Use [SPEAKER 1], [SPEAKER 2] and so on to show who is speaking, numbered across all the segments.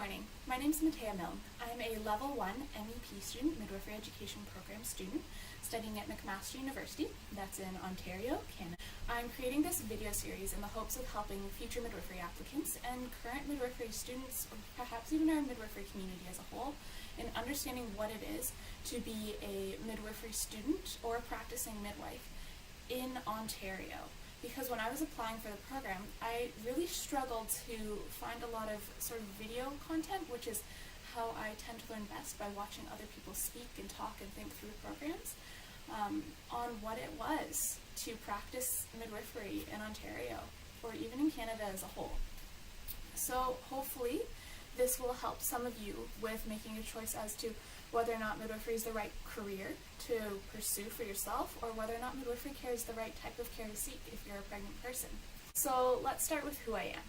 [SPEAKER 1] morning. My name is Mataya. I'm a Level 1 MEP student, Midwifery Education Program student, studying at McMaster University, that's in Ontario, Canada. I'm creating this video series in the hopes of helping future midwifery applicants and current midwifery students, or perhaps even our midwifery community as a whole, in understanding what it is to be a midwifery student or a practicing midwife in Ontario. Because when I was applying for the program, I really struggled to find a lot of sort of video content, which is how I tend to learn best, by watching other people speak and talk and think through programs, on what it was to practice midwifery in Ontario, or even in Canada as a whole. So hopefully this will help some of you with making a choice as to whether or not midwifery is the right career to pursue for yourself, or whether or not midwifery care is the right type of care to seek if you're a pregnant person. So let's start with who I am.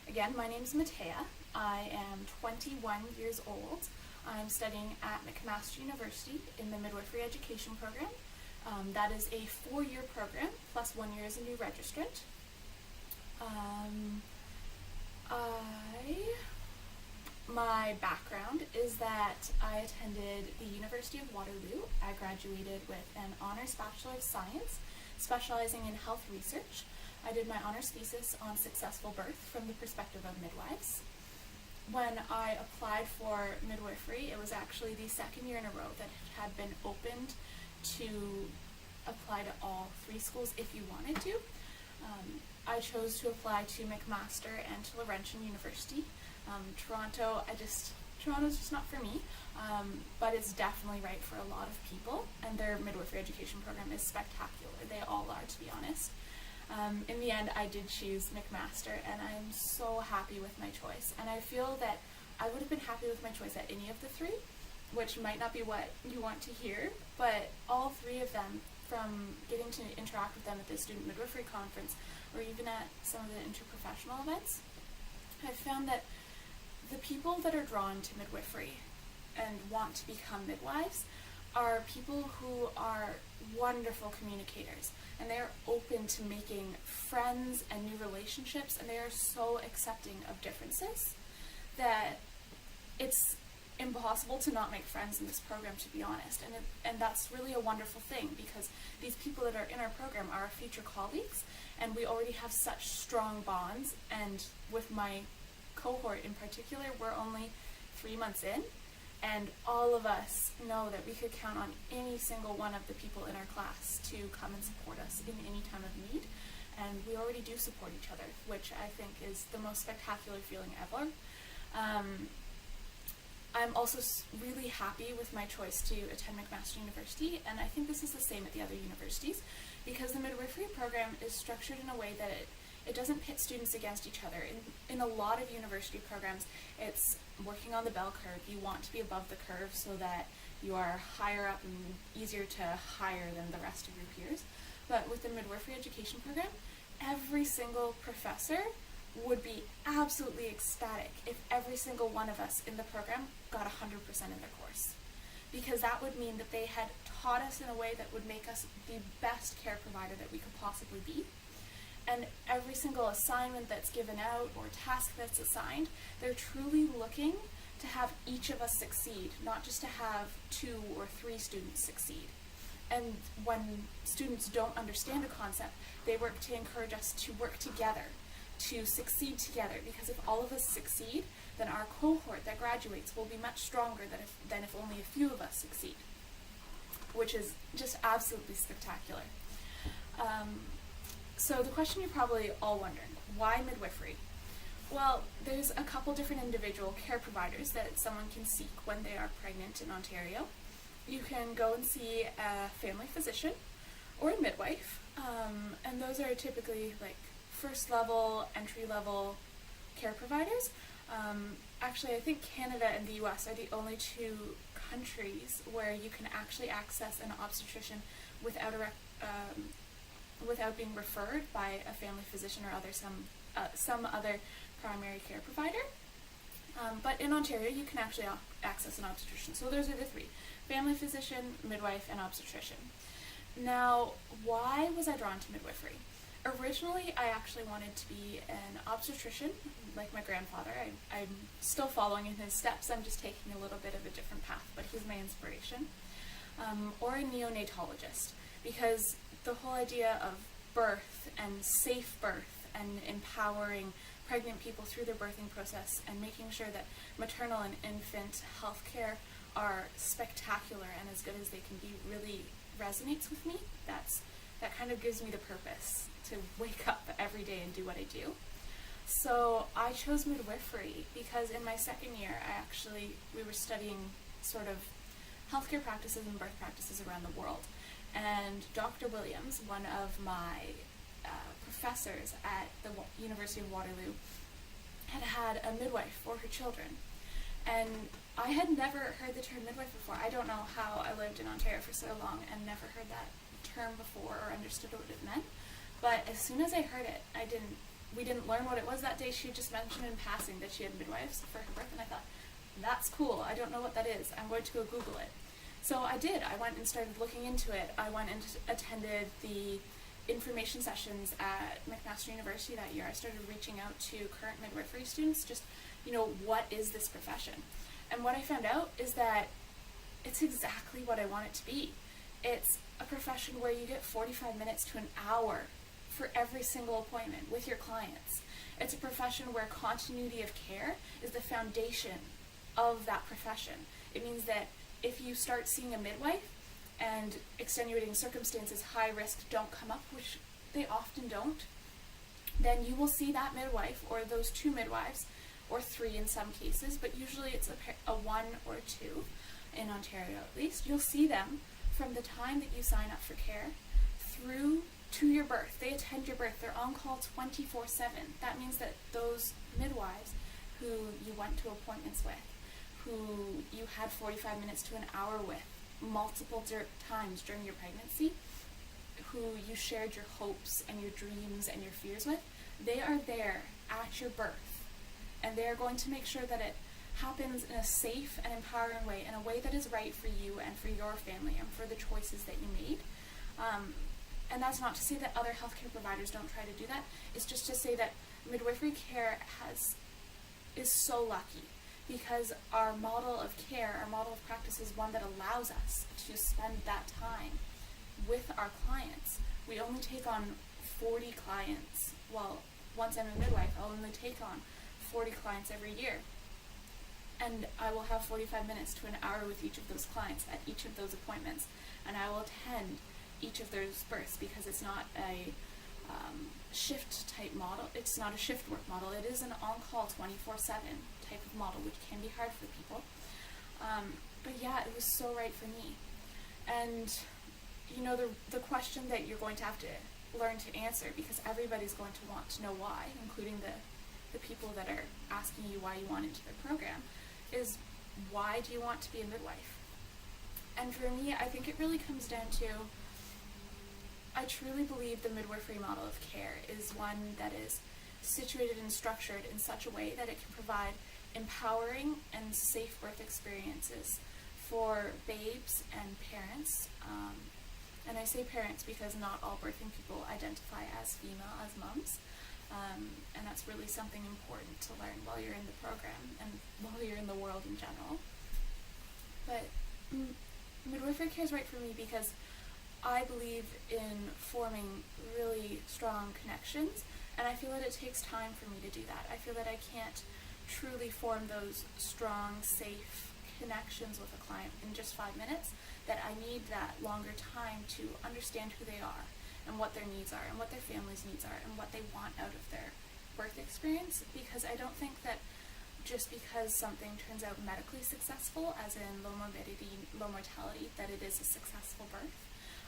[SPEAKER 1] Again, my name is Mataya. I am 21 years old. I'm studying at McMaster University in the Midwifery Education Program. That is a 4-year program, plus 1 year as a new registrant. My background is that I attended the University of Waterloo. I graduated with an Honours Bachelor of Science, specializing in health research. I did my honours thesis on successful birth from the perspective of midwives. When I applied for midwifery, it was actually the 2nd year in a row that it had been opened to apply to all 3 schools if you wanted to. I chose to apply to McMaster and to Laurentian University. Toronto's just not for me, but it's definitely right for a lot of people, and their midwifery education program is spectacular. They all are, to be honest. In the end, I did choose McMaster, and I'm so happy with my choice. And I feel that I would have been happy with my choice at any of the 3, which might not be what you want to hear, but all 3 of them, from getting to interact with them at the Student Midwifery Conference, or even at some of the interprofessional events, I've found that the people that are drawn to midwifery and want to become midwives are people who are wonderful communicators, and they are open to making friends and new relationships, and they are so accepting of differences that it's impossible to not make friends in this program, to be honest, and that's really a wonderful thing, because these people that are in our program are our future colleagues, and we already have such strong bonds. And with my cohort in particular, we're only 3 months in, and all of us know that we could count on any single one of the people in our class to come and support us in any time of need, and we already do support each other, which I think is the most spectacular feeling ever. I'm also really happy with my choice to attend McMaster University, and I think this is the same at the other universities, because the midwifery program is structured in a way that it doesn't pit students against each other. In a lot of university programs, it's working on the bell curve. You want to be above the curve so that you are higher up and easier to hire than the rest of your peers. But with the midwifery education program, every single professor would be absolutely ecstatic if every single one of us in the program got 100% in their course, because that would mean that they had taught us in a way that would make us the best care provider that we could possibly be. And every single assignment that's given out or task that's assigned, they're truly looking to have each of us succeed, not just to have 2 or 3 students succeed. And when students don't understand a concept, they work to encourage us to work together, to succeed together, because if all of us succeed, then our cohort that graduates will be much stronger than if only a few of us succeed, which is just absolutely spectacular. So the question you're probably all wondering, why midwifery? Well, there's a couple different individual care providers that someone can seek when they are pregnant in Ontario. You can go and see a family physician or a midwife, and those are typically like first level, entry level care providers. Actually, I think Canada and the US are the only 2 countries where you can actually access an obstetrician without being referred by a family physician or some other primary care provider. But in Ontario, you can actually access an obstetrician. So those are the 3: family physician, midwife, and obstetrician. Now, why was I drawn to midwifery? Originally, I actually wanted to be an obstetrician, like my grandfather. I'm still following in his steps. I'm just taking a little bit of a different path, but he's my inspiration. Or a neonatologist, because the whole idea of birth and safe birth and empowering pregnant people through their birthing process and making sure that maternal and infant health care are spectacular and as good as they can be really resonates with me. That kind of gives me the purpose to wake up every day and do what I do. So I chose midwifery because in my second year we were studying sort of healthcare practices and birth practices around the world. And Dr. Williams, one of my professors at the University of Waterloo, had a midwife for her children. And I had never heard the term midwife before. I don't know how I lived in Ontario for so long and never heard that term before or understood what it meant. But as soon as I heard it, we didn't learn what it was that day. She had just mentioned in passing that she had midwives for her birth, and I thought, that's cool. I don't know what that is. I'm going to go Google it. So I did. I went and started looking into it. I went and attended the information sessions at McMaster University that year. I started reaching out to current midwifery students, just, what is this profession? And what I found out is that it's exactly what I want it to be. It's a profession where you get 45 minutes to an hour for every single appointment with your clients. It's a profession where continuity of care is the foundation of that profession. It means that if you start seeing a midwife and extenuating circumstances, high risk, don't come up, which they often don't, then you will see that midwife or those two midwives, or three in some cases, but usually it's a one or two in Ontario at least. You'll see them from the time that you sign up for care through to your birth. They attend your birth. They're on call 24/7. That means that those midwives who you went to appointments with, who you had 45 minutes to an hour with multiple times during your pregnancy, who you shared your hopes and your dreams and your fears with, they are there at your birth. And they are going to make sure that it happens in a safe and empowering way, in a way that is right for you and for your family and for the choices that you made. And that's not to say that other healthcare providers don't try to do that. It's just to say that midwifery care is so lucky, because our model of care, our model of practice is one that allows us to spend that time with our clients. We only take on 40 clients. Well, once I'm a midwife, I'll only take on 40 clients every year. And I will have 45 minutes to an hour with each of those clients at each of those appointments. And I will attend each of those births, because it's not a shift type model. It's not a shift work model. It is an on-call 24/7 type of model, which can be hard for people. But yeah, it was so right for me. And the question that you're going to have to learn to answer, because everybody's going to want to know why, including the people that are asking you why you want into the program, is why do you want to be a midwife? And for me, I think it really comes down to, I truly believe the midwifery model of care is one that is situated and structured in such a way that it can provide empowering and safe birth experiences for babes and parents. And I say parents because not all birthing people identify as female, as moms. And that's really something important to learn while you're in the program and while you're in the world in general. But midwifery care is right for me because I believe in forming really strong connections, and I feel that it takes time for me to do that. I feel that I can't truly form those strong, safe connections with a client in just 5 minutes, that I need that longer time to understand who they are and what their needs are and what their family's needs are and what they want out of their birth experience, because I don't think that just because something turns out medically successful, as in low morbidity, low mortality, that it is a successful birth.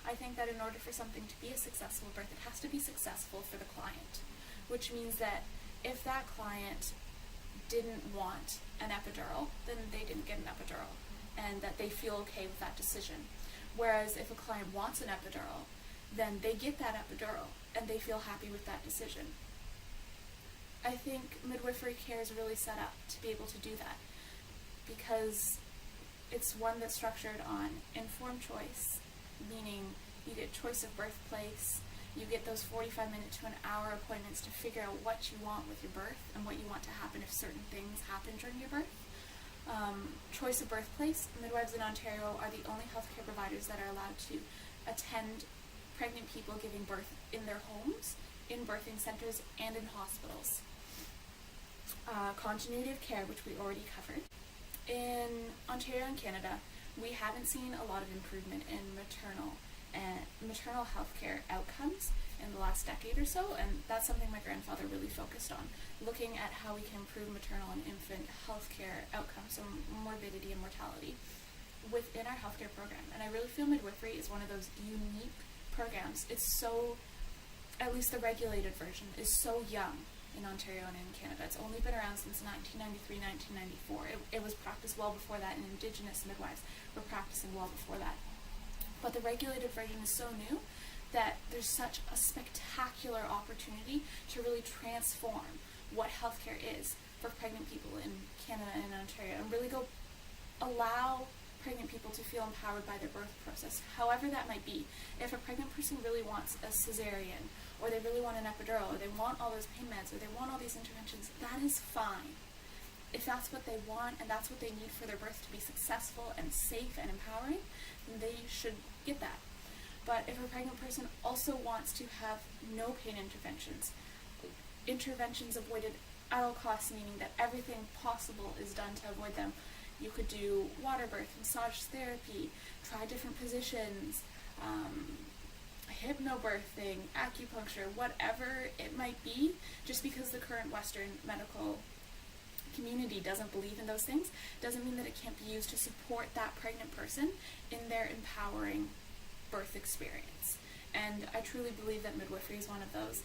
[SPEAKER 1] I think that in order for something to be a successful birth, it has to be successful for the client, which means that if that client didn't want an epidural, then they didn't get an epidural, and that they feel okay with that decision. Whereas if a client wants an epidural, then they get that epidural, and they feel happy with that decision. I think midwifery care is really set up to be able to do that, because it's one that's structured on informed choice, meaning you get choice of birthplace, You get those 45-minute to an hour appointments to figure out what you want with your birth and what you want to happen if certain things happen during your birth. Choice of birthplace. Midwives in Ontario are the only healthcare providers that are allowed to attend pregnant people giving birth in their homes, in birthing centers, and in hospitals. Continuity of care, which we already covered. In Ontario and Canada, we haven't seen a lot of improvement in maternal healthcare outcomes in the last decade or so, and that's something my grandfather really focused on, looking at how we can improve maternal and infant healthcare outcomes, so morbidity and mortality, within our healthcare program. And I really feel midwifery is one of those unique programs. It's so, at least the regulated version, is so young in Ontario and in Canada. It's only been around since 1993, 1994. It was practiced well before that, and Indigenous midwives were practicing well before that. But the regulated version is so new that there's such a spectacular opportunity to really transform what healthcare is for pregnant people in Canada and Ontario, and really go allow pregnant people to feel empowered by their birth process, however that might be. If a pregnant person really wants a cesarean, or they really want an epidural, or they want all those pain meds, or they want all these interventions, that is fine. If that's what they want and that's what they need for their birth to be successful and safe and empowering, then they should get that. But if a pregnant person also wants to have no pain interventions avoided at all costs, meaning that everything possible is done to avoid them, you could do water birth, massage therapy, try different positions, hypnobirthing, acupuncture, whatever it might be. Just because the current Western medical community doesn't believe in those things doesn't mean that it can't be used to support that pregnant person in their empowering birth experience. And I truly believe that midwifery is one of those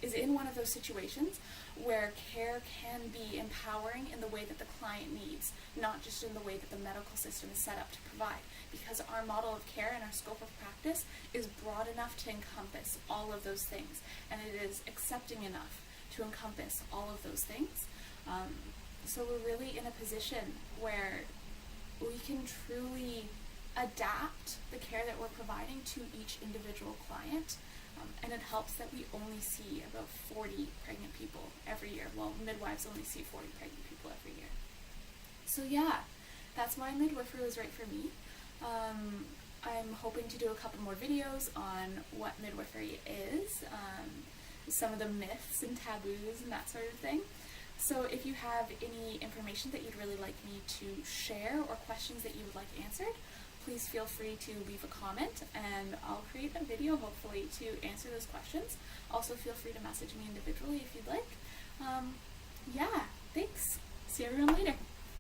[SPEAKER 1] in one of those situations where care can be empowering in the way that the client needs, not just in the way that the medical system is set up to provide, because our model of care and our scope of practice is broad enough to encompass all of those things, and it is accepting enough to encompass all of those things. So we're really in a position where we can truly adapt the care that we're providing to each individual client. And it helps that we only see about 40 pregnant people every year. Well, midwives only see 40 pregnant people every year. So yeah, that's why midwifery was right for me. I'm hoping to do a couple more videos on what midwifery is, some of the myths and taboos and that sort of thing. So if you have any information that you'd really like me to share or questions that you would like answered, please feel free to leave a comment and I'll create a video hopefully to answer those questions. Also feel free to message me individually if you'd like. Yeah, thanks. See everyone later.